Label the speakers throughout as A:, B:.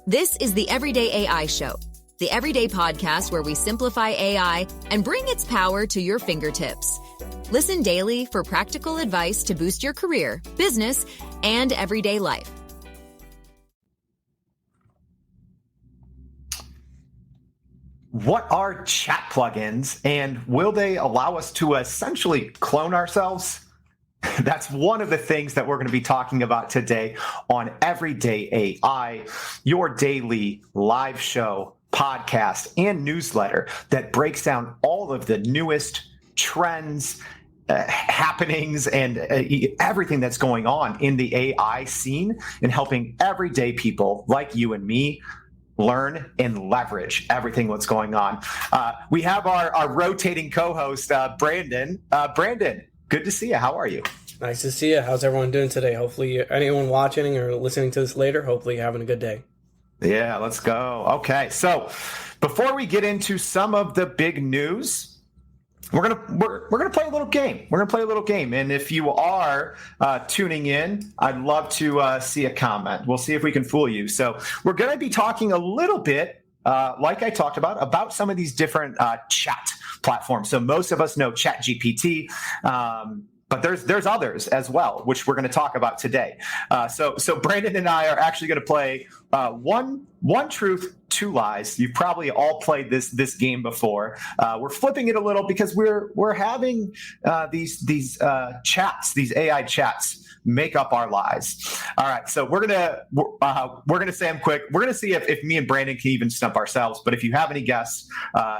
A: This is the Everyday AI Show, the everyday podcast where we simplify AI and bring its power to your fingertips. Listen daily for practical advice to boost your career, business, and everyday life.
B: What are chat plugins, and will they allow us to essentially clone ourselves? That's one of the things that we're going to be talking about today on Everyday AI, your daily live show, podcast, and newsletter that breaks down all of the newest trends, happenings, and everything that's going on in the AI scene and helping everyday people like you and me learn and leverage everything what's going on. We have our rotating co-host, Brandon. Brandon, good to see you. How are you?
C: Nice to see you. How's everyone doing today? Hopefully anyone watching or listening to this later, hopefully you're having a good day.
B: Yeah, let's go. Okay, so before we get into some of the big news, we're gonna play a little game. We're gonna play a little game, and if you are tuning in, I'd love to see a comment. We'll see if we can fool you. So we're gonna be talking a little bit, like I talked about some of these different chat platforms. So most of us know ChatGPT. But there's others as well, which we're going to talk about today. So Brandon and I are actually going to play one truth, two lies. You've probably all played this game before. We're flipping it a little because we're having these chats, these AI chats, make up our lies. All right, so we're gonna say them quick. We're gonna see if me and Brandon can even stump ourselves. But if you have any guests,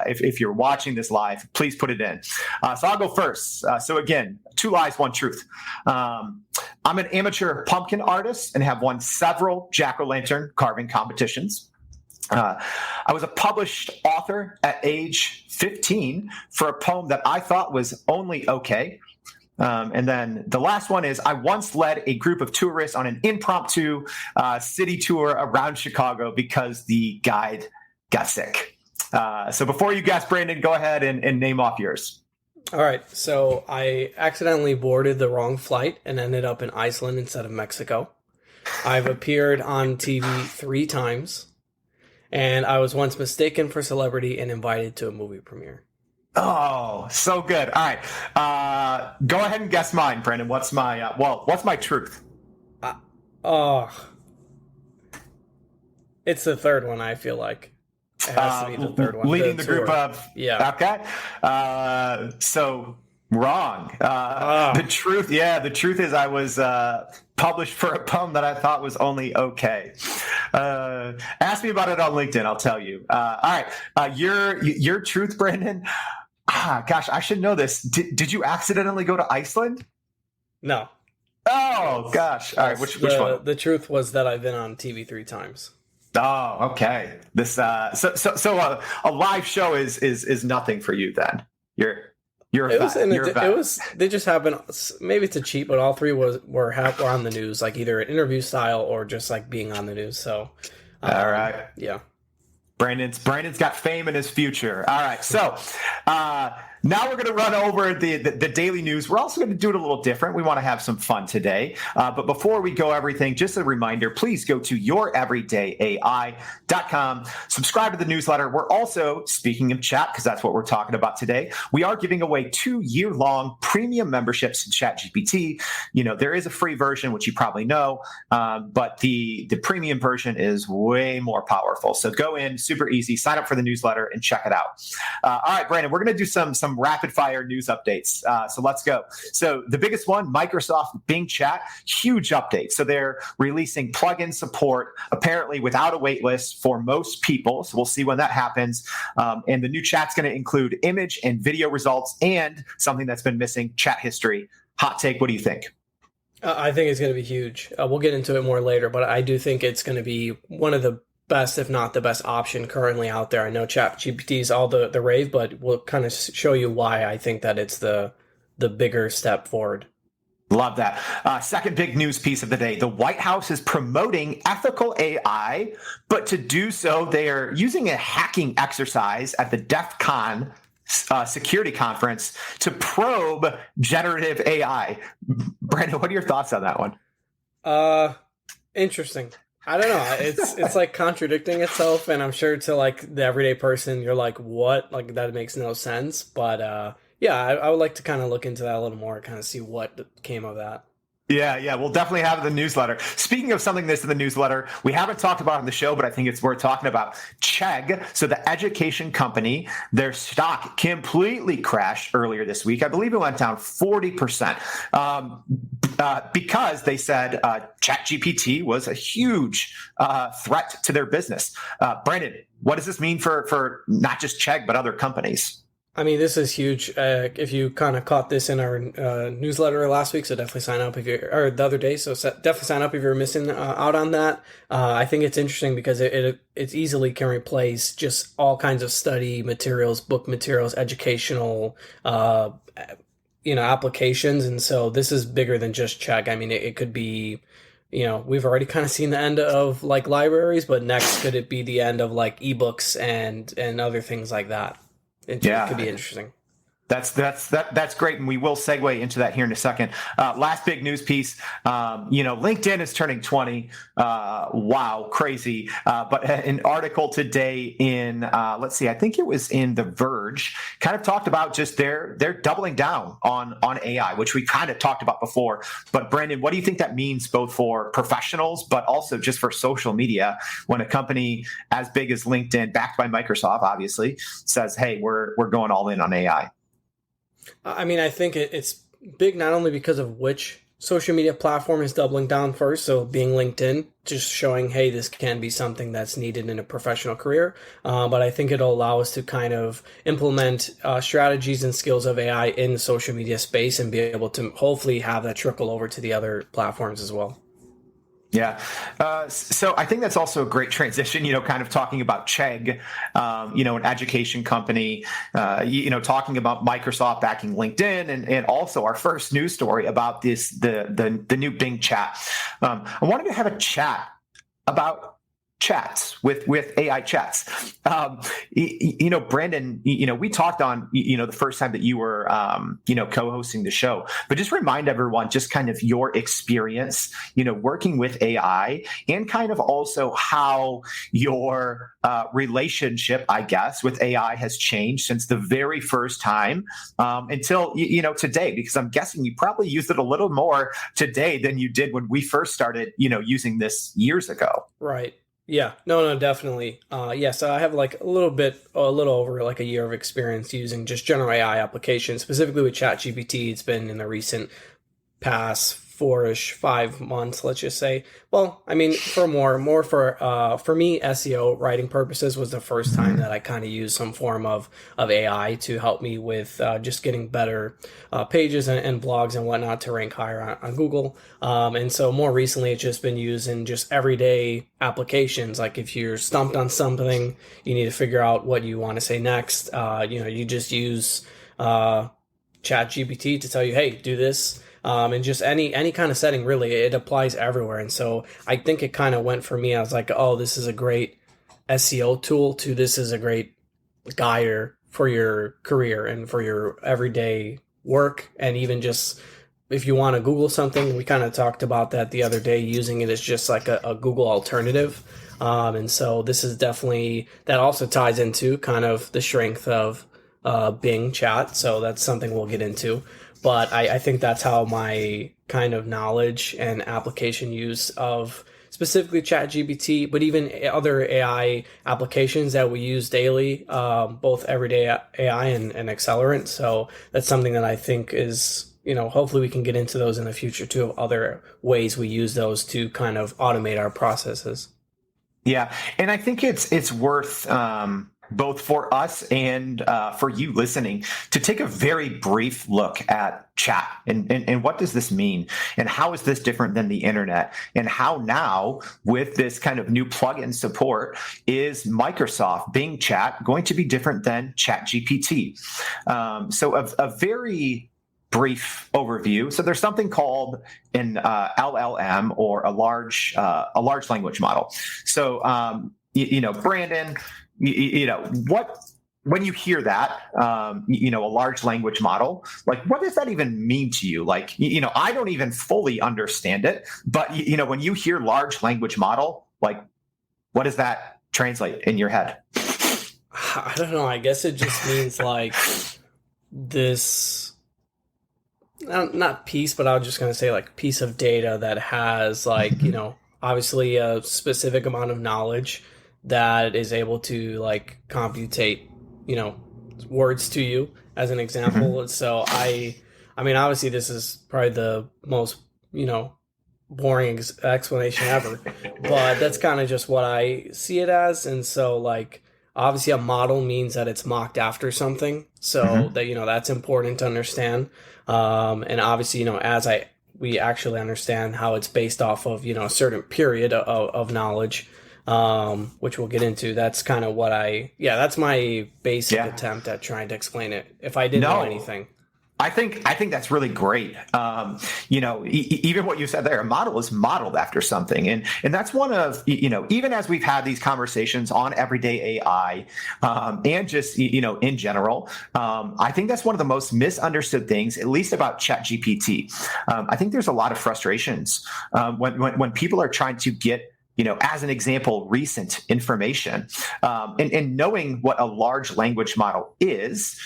B: if you're watching this live, please put it in. So I'll go first. So again, two lies, one truth. I'm an amateur pumpkin artist and have won several jack-o'-lantern carving competitions. I was a published author at age 15 for a poem that I thought was only okay. And then the last one is I once led a group of tourists on an impromptu city tour around Chicago because the guide got sick. So before you guess, Brandon, go ahead and name off yours.
C: All right. So I accidentally boarded the wrong flight and ended up in Iceland instead of Mexico. I've appeared on TV 3 times. And I was once mistaken for celebrity and invited to a movie premiere.
B: Oh, so good. All right. Go ahead and guess mine, Brandon. What's my truth?
C: It's the third one, I feel like. It has to be the third one.
B: Leading the group of...
C: Yeah.
B: Okay. So wrong. The truth is I was published for a poem that I thought was only okay. Ask me about it on LinkedIn. I'll tell you. All right. Your truth, Brandon. Gosh, I should know this. Did you accidentally go to Iceland?
C: No.
B: Oh, gosh. All right. Which one?
C: The truth was that I've been on TV 3 times.
B: Oh, okay. This so a live show is nothing for you then.
C: They just happened. Maybe it's a cheat, but all 3 were on the news, like either an interview style or just like being on the news. So,
B: all right,
C: yeah.
B: Brandon's got fame in his future. All right, so now we're going to run over the daily news. We're also going to do it a little different. We want to have some fun today. But before we go everything, just a reminder, please go to youreverydayai.com. Subscribe to the newsletter. We're also, speaking of chat, because that's what we're talking about today, we are giving away 2 year-long premium memberships to ChatGPT. You know, there is a free version, which you probably know, but the premium version is way more powerful. So go in, super easy, sign up for the newsletter and check it out. All right, Brandon, we're going to do some rapid fire news updates. So let's go. So the biggest one, Microsoft Bing Chat, huge update. So they're releasing plugin support, apparently without a wait list for most people. So we'll see when that happens. And the new chat's going to include image and video results and something that's been missing, chat history. Hot take, what do you think?
C: I think it's going to be huge. We'll get into it more later, but I do think it's going to be one of the best, if not the best option currently out there. I know ChatGPT is all the rave, but we'll kind of show you why I think that it's the bigger step forward.
B: Love that. Second big news piece of the day. The White House is promoting ethical AI, but to do so, they are using a hacking exercise at the DEF CON security conference to probe generative AI. Brandon, what are your thoughts on that one?
C: Interesting. I don't know. It's like contradicting itself, and I'm sure to like the everyday person, you're like, "What?" Like that makes no sense. But yeah, I would like to kind of look into that a little more, kind of see what came of that.
B: Yeah, we'll definitely have the newsletter. Speaking of something that's in the newsletter, we haven't talked about on the show, but I think it's worth talking about. Chegg, so the education company, their stock completely crashed earlier this week. I believe it went down 40% because they said ChatGPT was a huge threat to their business. Brandon, what does this mean for not just Chegg, but other companies?
C: I mean, this is huge. If you kind of caught this in our newsletter last week, so definitely sign up if you're, or the other day, so definitely sign up if you're missing out on that. I think it's interesting because it easily can replace just all kinds of study materials, book materials, educational, applications. And so this is bigger than just Chegg. I mean, it could be, we've already kind of seen the end of like libraries, but next could it be the end of like ebooks and other things like that? It could be interesting.
B: That's great, and we will segue into that here in a second. Last big news piece, LinkedIn is turning 20. Wow, crazy! But an article today in let's see, I think it was in The Verge, kind of talked about just they're doubling down on AI, which we kind of talked about before. But Brandon, what do you think that means both for professionals, but also just for social media, when a company as big as LinkedIn, backed by Microsoft, obviously, says, "Hey, we're going all in on AI"?
C: I mean, I think it's big not only because of which social media platform is doubling down first, so being LinkedIn, just showing, hey, this can be something that's needed in a professional career, but I think it'll allow us to kind of implement strategies and skills of AI in the social media space and be able to hopefully have that trickle over to the other platforms as well.
B: Yeah. So I think that's also a great transition, kind of talking about Chegg, an education company, talking about Microsoft backing LinkedIn and also our first news story about the new Bing chat. I wanted to have a chat about chats with AI chats. Brandon, we talked on, the first time that you were, co-hosting the show, but just remind everyone just kind of your experience, working with AI and kind of also how your relationship, I guess, with AI has changed since the very first time until, today, because I'm guessing you probably used it a little more today than you did when we first started, using this years ago.
C: Right. Yeah, no, definitely. So I have like a little over like a year of experience using just general AI applications, specifically with ChatGPT. It's been in the recent past 5 months, let's just say. Well, I mean, for me, SEO writing purposes was the first time that I kind of used some form of AI to help me with just getting better pages and blogs and whatnot to rank higher on Google. And so more recently, it's just been used in just everyday applications. Like if you're stumped on something, you need to figure out what you want to say next. You just use ChatGPT to tell you, hey, do this. And just any kind of setting, really, it applies everywhere. And so I think it kind of went for me. I was like, oh, this is a great SEO tool to this is a great guide for your career and for your everyday work. And even just if you want to Google something, we kind of talked about that the other day, using it as just like a Google alternative. And so this is definitely, that also ties into kind of the strength of Bing chat. So that's something we'll get into. But I think that's how my kind of knowledge and application use of specifically ChatGPT, but even other AI applications that we use daily, both everyday AI and Accelerant. So that's something that I think is, hopefully we can get into those in the future too, of other ways we use those to kind of automate our processes.
B: Yeah. And I think it's worth, both for us and for you listening, to take a very brief look at chat and what does this mean and how is this different than the internet, and how now with this kind of new plugin support is Microsoft Bing Chat going to be different than ChatGPT. So a very brief overview. So there's something called an LLM, or a large language model. So Brandon, when you hear that, a large language model, like, what does that even mean to you? Like, I don't even fully understand it, but when you hear large language model, Like, what does that translate in your head?
C: I don't know. I guess it just means like this, not piece, but I was just going to say like piece of data that has like, obviously a specific amount of knowledge that is able to like computate, words to you as an example. So I mean, obviously this is probably the most, boring explanation ever, but that's kind of just what I see it as. And so like, obviously a model means that it's mocked after something. So that, that's important to understand. And obviously, we actually understand how it's based off of, a certain period of knowledge, which we'll get into. That's kind of what that's my basic attempt at trying to explain it. If I didn't know anything.
B: I think that's really great. Even what you said there, a model is modeled after something, and that's one of even as we've had these conversations on everyday AI, and just in general, I think that's one of the most misunderstood things, at least about ChatGPT. I think there's a lot of frustrations when people are trying to get, as an example, recent information, and knowing what a large language model is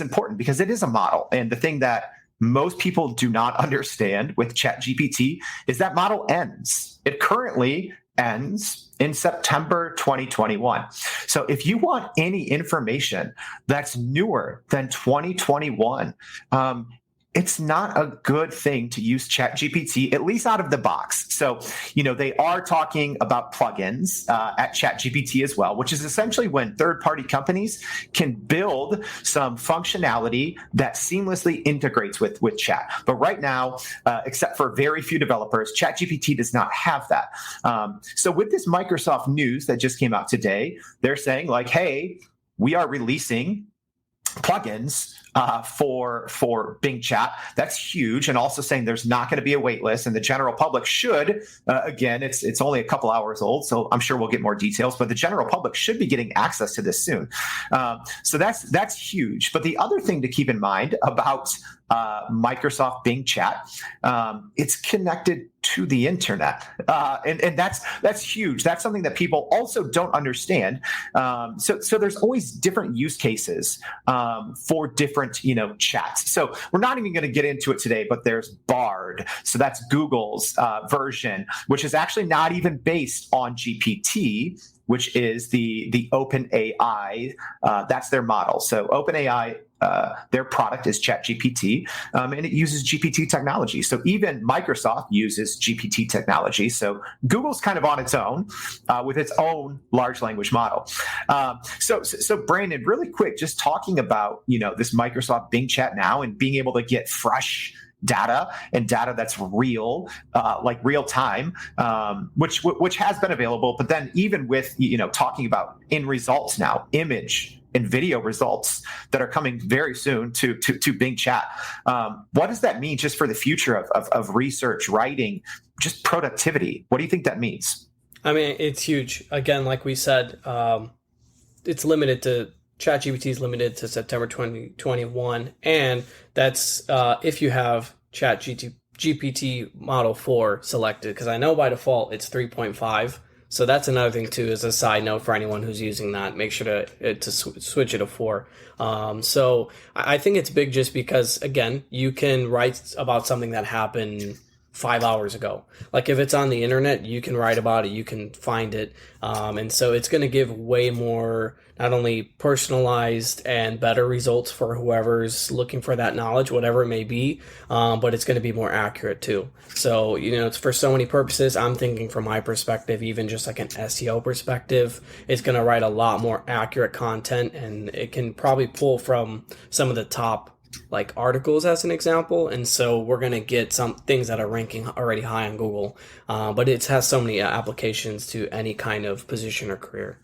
B: important, because it is a model. And the thing that most people do not understand with ChatGPT is that model ends. It currently ends in September 2021. So if you want any information that's newer than 2021, it's not a good thing to use ChatGPT, at least out of the box. So, they are talking about plugins at ChatGPT as well, which is essentially when third-party companies can build some functionality that seamlessly integrates with chat. But right now, except for very few developers, ChatGPT does not have that. So with this Microsoft news that just came out today, they're saying like, hey, we are releasing plugins for Bing Chat. That's huge. And also saying there's not going to be a wait list, and the general public should, again, it's only a couple hours old, so I'm sure we'll get more details, but the general public should be getting access to this soon. So that's huge. But the other thing to keep in mind about Microsoft Bing Chat, it's connected to the internet, and that's huge. That's something that people also don't understand. So there's always different use cases for different chats. So we're not even going to get into it today, but there's Bard. So that's Google's version, which is actually not even based on GPT, which is the OpenAI. That's their model. So OpenAI, their product is ChatGPT, and it uses GPT technology. So even Microsoft uses GPT technology. So Google's kind of on its own with its own large language model. So Brandon, really quick, just talking about this Microsoft Bing Chat now and being able to get fresh data and data that's real, like real time, which has been available. But then even with talking about in results now, image and video results that are coming very soon to Bing Chat. What does that mean just for the future of research, writing, just productivity? What do you think that means?
C: I mean, it's huge. Again, like we said, it's limited to ChatGPT is limited to September 2021, and that's if you have ChatGPT Model 4 selected, because I know by default it's 3.5. So that's another thing too, as a side note for anyone who's using that, make sure to switch it to 4. So I think it's big just because, again, you can write about something that happened 5 hours ago. Like if it's on the internet, you can write about it, you can find it. And so it's going to give way more, not only personalized and better results for whoever's looking for that knowledge, whatever it may be, but it's going to be more accurate too. So, it's for so many purposes. I'm thinking from my perspective, even just like an SEO perspective, it's going to write a lot more accurate content, and it can probably pull from some of the top like articles as an example. And so we're going to get some things that are ranking already high on Google, but it has so many applications to any kind of position or career.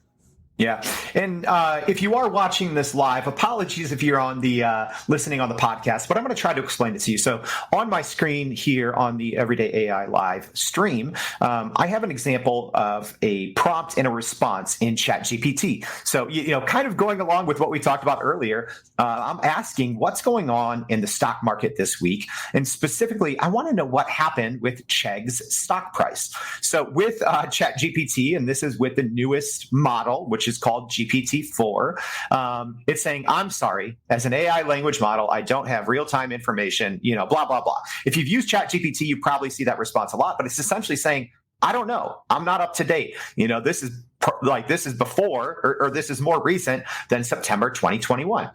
B: Yeah. And if you are watching this live, apologies if you're on the listening on the podcast, but I'm going to try to explain it to you. So on my screen here on the Everyday AI Live stream, I have an example of a prompt and a response in ChatGPT. So, kind of going along with what we talked about earlier, I'm asking what's going on in the stock market this week. And specifically, I want to know what happened with Chegg's stock price. So with ChatGPT, and this is with the newest model, which is called GPT-4. It's saying, I'm sorry, as an AI language model, I don't have real-time information, blah, blah, blah. If you've used ChatGPT, you probably see that response a lot, but it's essentially saying, I don't know. I'm not up to date. This is before, or this is more recent than September 2021.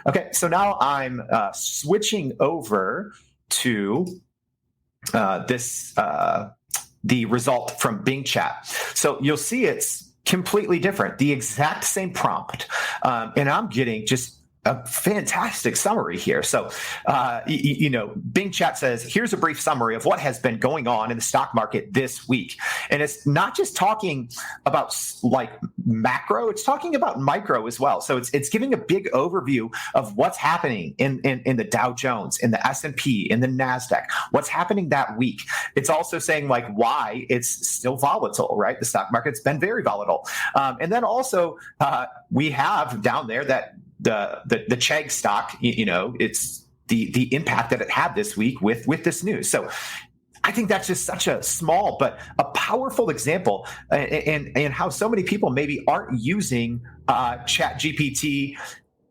B: Okay, so now I'm switching over to the result from Bing Chat. So you'll see it's completely different, the exact same prompt. And I'm getting just a fantastic summary here. So, Bing Chat says, here's a brief summary of what has been going on in the stock market this week. And it's not just talking about like macro, it's talking about micro as well. So it's giving a big overview of what's happening in the Dow Jones, in the S&P, in the NASDAQ, what's happening that week. It's also saying like why it's still volatile, right? The stock market's been very volatile. And then also we have down there that the Chegg stock, it's the impact that it had this week with this news. So I think that's just such a small but a powerful example, and how so many people maybe aren't using ChatGPT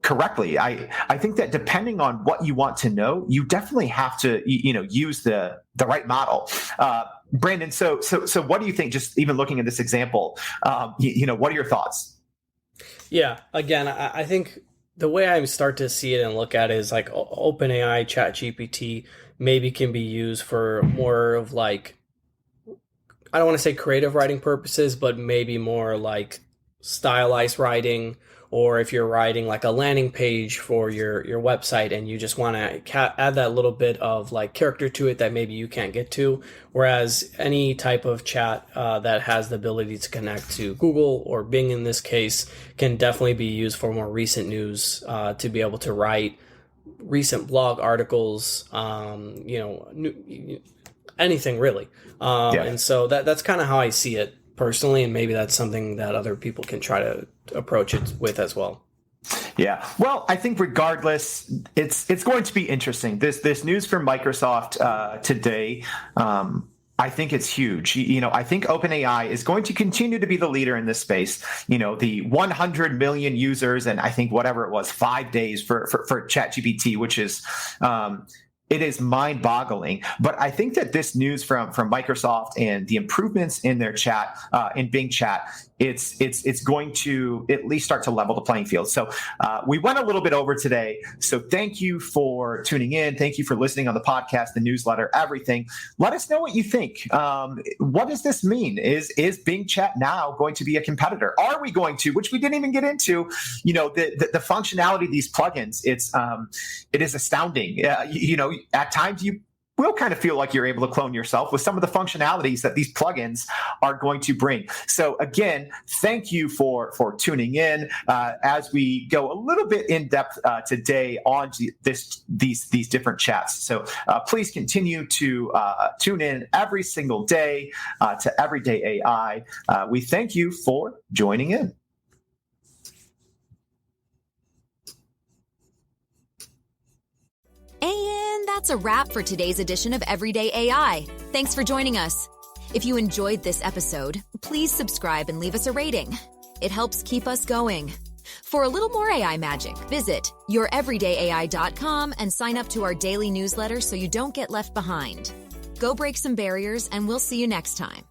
B: correctly. I think that depending on what you want to know, you definitely have to use the right model. Brandon, so what do you think? Just even looking at this example, what are your thoughts?
C: Yeah, again, I think the way I start to see it and look at it is like OpenAI, ChatGPT maybe can be used for more of like, I don't want to say creative writing purposes, but maybe more like stylized writing, or if you're writing like a landing page for your website and you just want to add that little bit of like character to it that maybe you can't get to. Whereas any type of chat that has the ability to connect to Google or Bing in this case can definitely be used for more recent news, to be able to write recent blog articles, anything really. And so that's kind of how I see it personally, and maybe that's something that other people can try to approach it with as well.
B: Yeah. Well, I think regardless, it's going to be interesting. This news from Microsoft today, I think it's huge. I think OpenAI is going to continue to be the leader in this space. The 100 million users, and I think whatever it was, 5 days for ChatGPT, which is it is mind-boggling. But I think that this news from Microsoft and the improvements in their chat, in Bing Chat, it's going to at least start to level the playing field. So we went a little bit over today. So thank you for tuning in. Thank you for listening on the podcast, the newsletter, everything. Let us know what you think. What does this mean? Is Bing Chat now going to be a competitor? Are we going to, which we didn't even get into, the functionality of these plugins? It is astounding. At times you will kind of feel like you're able to clone yourself with some of the functionalities that these plugins are going to bring. So again, thank you for tuning in as we go a little bit in depth today on these different chats. So please continue to tune in every single day to Everyday AI. We thank you for joining in.
A: And that's a wrap for today's edition of Everyday AI. Thanks for joining us. If you enjoyed this episode, please subscribe and leave us a rating. It helps keep us going. For a little more AI magic, visit youreverydayai.com and sign up to our daily newsletter so you don't get left behind. Go break some barriers, and we'll see you next time.